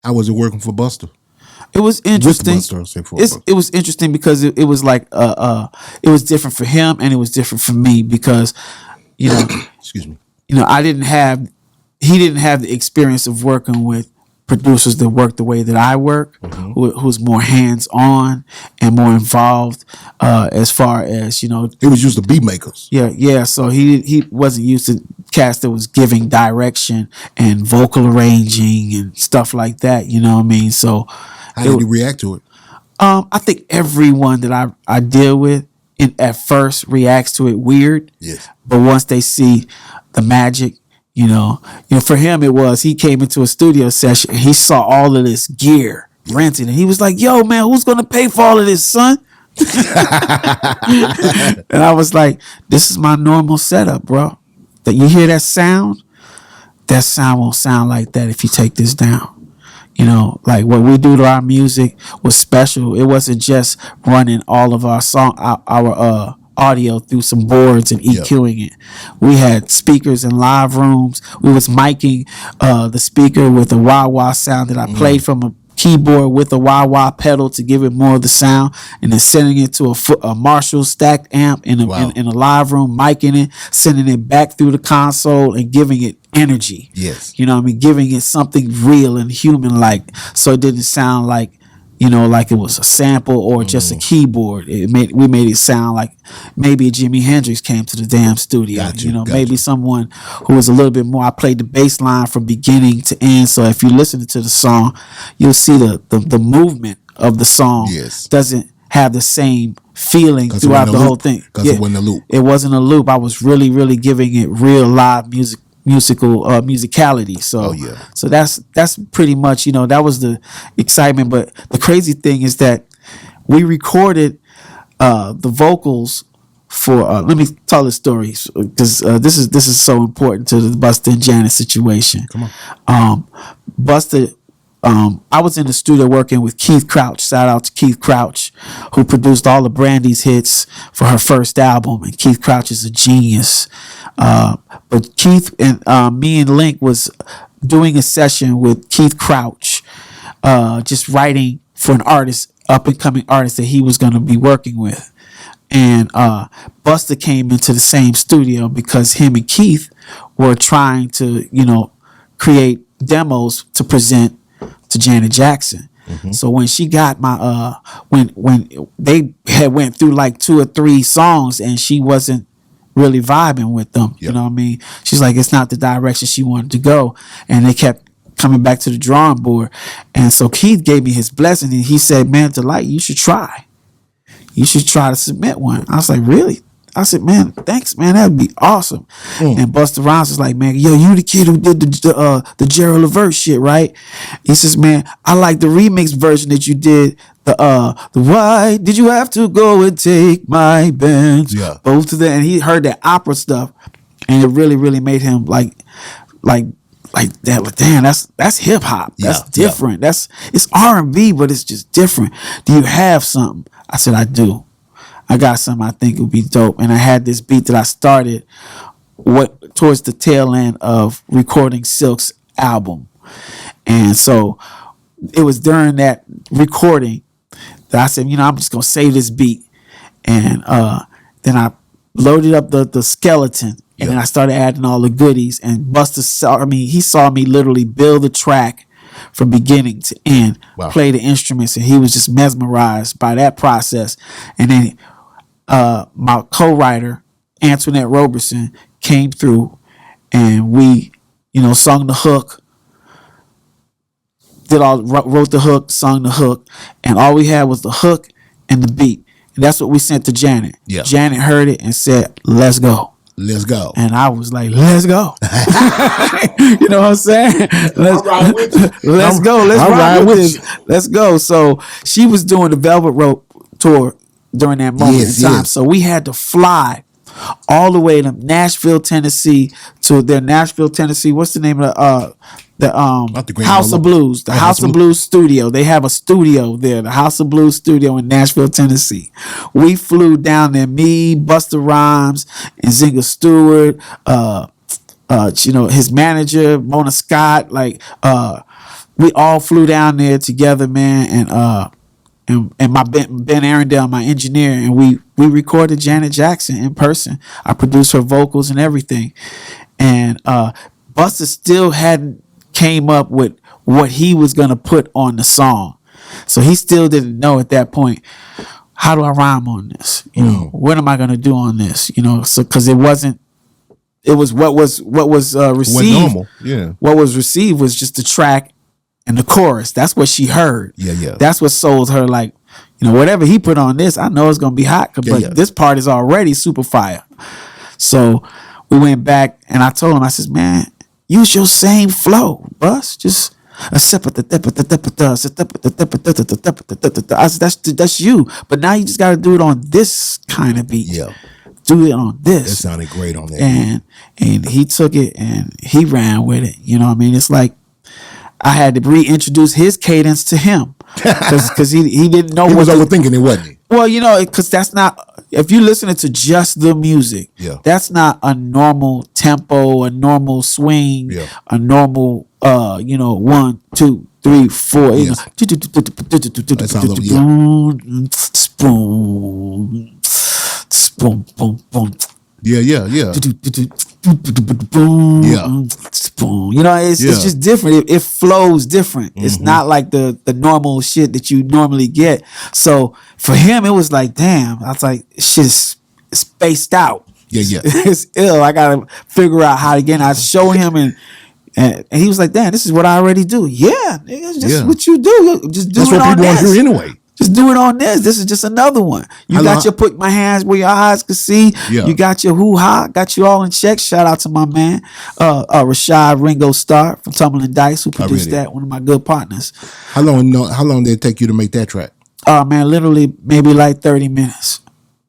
How was it working for Buster? It was With interesting. Buster, I'll say for It was interesting because it was like it was different for him and it was different for me because you know Excuse me. I didn't have he didn't have the experience of working with producers that work the way that I work, who's more hands on and more involved as far as It was used to beat makers. yeah. So he wasn't used to cast that was giving direction and vocal arranging and stuff like that. You know what I mean? So How did he react to it? I think everyone that I deal with at first reacts to it weird. Yes. But once they see the magic, for him it was he came into a studio session and he saw all of this gear rented and he was like, "Yo, man, who's gonna pay for all of this, son?" And I was like, "This is my normal setup, bro. That you hear that sound? That sound won't sound like that if you take this down." Like what we do to our music was special. It wasn't just running all of our audio through some boards and EQing it. We had speakers in live rooms. We was miking the speaker with a wah-wah sound that I played from a keyboard with a wah-wah pedal to give it more of the sound, and then sending it to a Marshall stacked amp in a live room, miking it, sending it back through the console and giving it energy. Yes. Giving it something real and human like, so it didn't sound like like it was a sample or just a keyboard. We made it sound like maybe Jimi Hendrix came to the damn studio. Gotcha. Maybe someone who was a little bit more. I played the bass line from beginning to end, so if you listen to the song, you'll see the movement of the song doesn't have the same feeling throughout the whole thing. Because it wasn't a loop. It wasn't a loop. I was really, really giving it real live musicality. So that's pretty much that was the excitement. But the crazy thing is that we recorded the vocals for let me tell the story because this is so important to the Busta and Janet situation. Come on. Busta, I was in the studio working with Keith Crouch. Shout out to Keith Crouch, who produced all of Brandy's hits for her first album. And Keith Crouch is a genius. But Keith and me and Link was doing a session with Keith Crouch, just writing for an artist, up and coming artist that he was going to be working with. And Busta came into the same studio because him and Keith were trying to, create demos to present to Janet Jackson. So when she got my when they had went through like 2 or 3 songs and she wasn't really vibing with them, you know what I mean? She's like, it's not the direction she wanted to go, and they kept coming back to the drawing board. And so Keith gave me his blessing and he said, "Man, Delite, you should try to submit one." I was like, "Really?" I said, "Man, thanks, man. That'd be awesome." And Busta Rhymes was like, "Man, yo, you the kid who did the Gerald Levert shit, right?" He says, "Man, I like the remix version that you did. The why did you have to go and take my bands?" Yeah. Both of them. And he heard that opera stuff, and it really, really made him like that. Like, damn, that's hip hop. That's different. It's R&B, but it's just different. Do you have something? I said, "I do. I got something I think would be dope." And I had this beat that I started towards the tail end of recording Silk's album. And so it was during that recording that I said, I'm just gonna save this beat. And then I loaded up the skeleton, and then I started adding all the goodies. And Busta saw me literally build the track from beginning to end, play the instruments, and he was just mesmerized by that process. And then my co-writer Antoinette Roberson came through, and we, sung the hook, wrote the hook, sung the hook, and all we had was the hook and the beat, and that's what we sent to Janet. Janet heard it and said, "Let's go." Let's go. And I was like, "Let's go." You know what I'm saying? Let's go. Let's ride with this. Let's go. So she was doing the Velvet Rope tour during that moment in time. So we had to fly all the way to Nashville, Tennessee, to their Nashville, Tennessee. What's the name of the House of Blues? The House of Blues studio. They have a studio there, the House of Blues studio in Nashville, Tennessee. We flew down there, me, Busta Rhymes, and Zinga Stewart, his manager, Mona Scott, we all flew down there together, man, and my Ben Arundel, my engineer, and we recorded Janet Jackson in person. I produced her vocals and everything, and Busta still hadn't came up with what he was gonna put on the song, so he still didn't know at that point. How do I rhyme on this? You know, what am I gonna do on this? You know, so because it was what was received. Normal, yeah. What was received was just the track and the chorus. That's what she heard. Yeah. That's what sold her. Like, you know, whatever he put on this, I know it's gonna be hot. But this part is already super fire. So we went back and I told him, I says, man, use your same flow, Bus. Just I said, that's you. But now you just got to do it on this kind of beat. Yeah. Do it on this. It sounded great on that. And he took it and he ran with it. You know what I mean? It's like I had to reintroduce his cadence to him because he didn't know. He was overthinking it, wasn't he? Well, you know, because that's not, if you're listening to just the music, that's not a normal tempo, a normal swing, a normal, 1, 2, 3, 4. Yes. That's all over, spoon, spoon, boom, boom. Yeah. Spoon. You know, it's just different. It flows different. It's not like the normal shit that you normally get. So for him, it was like, damn. I was like, shit is spaced out. Yeah. It's ill. I gotta figure out how to get. And I showed him, and he was like, damn, this is what I already do. Yeah, nigga, just what you do. Just do That's it what on people want to this. hear anyway. Just do it on this. This is just another one. You got your put my hands where your eyes can see. Yeah. You got your hoo-ha. Got you all in check. Shout out to my man, Rashad Ringo Starr from Tumbling Dice, who produced that. One of my good partners. How long did it take you to make that track? Man, literally maybe like 30 minutes.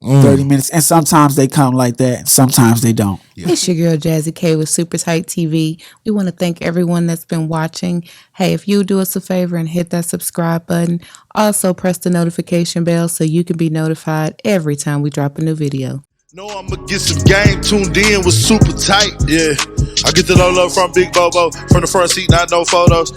30 minutes. And sometimes they come like that, and sometimes they don't. Yeah. It's your girl Jazzy K with Super Tight TV. We want to thank everyone that's been watching. Hey, if you do us a favor and hit that subscribe button, also press the notification bell so you can be notified every time we drop a new video. No, I'ma get some game tuned in with Super Tight. Yeah, I get the low from Big Bobo from the front seat, not no photos.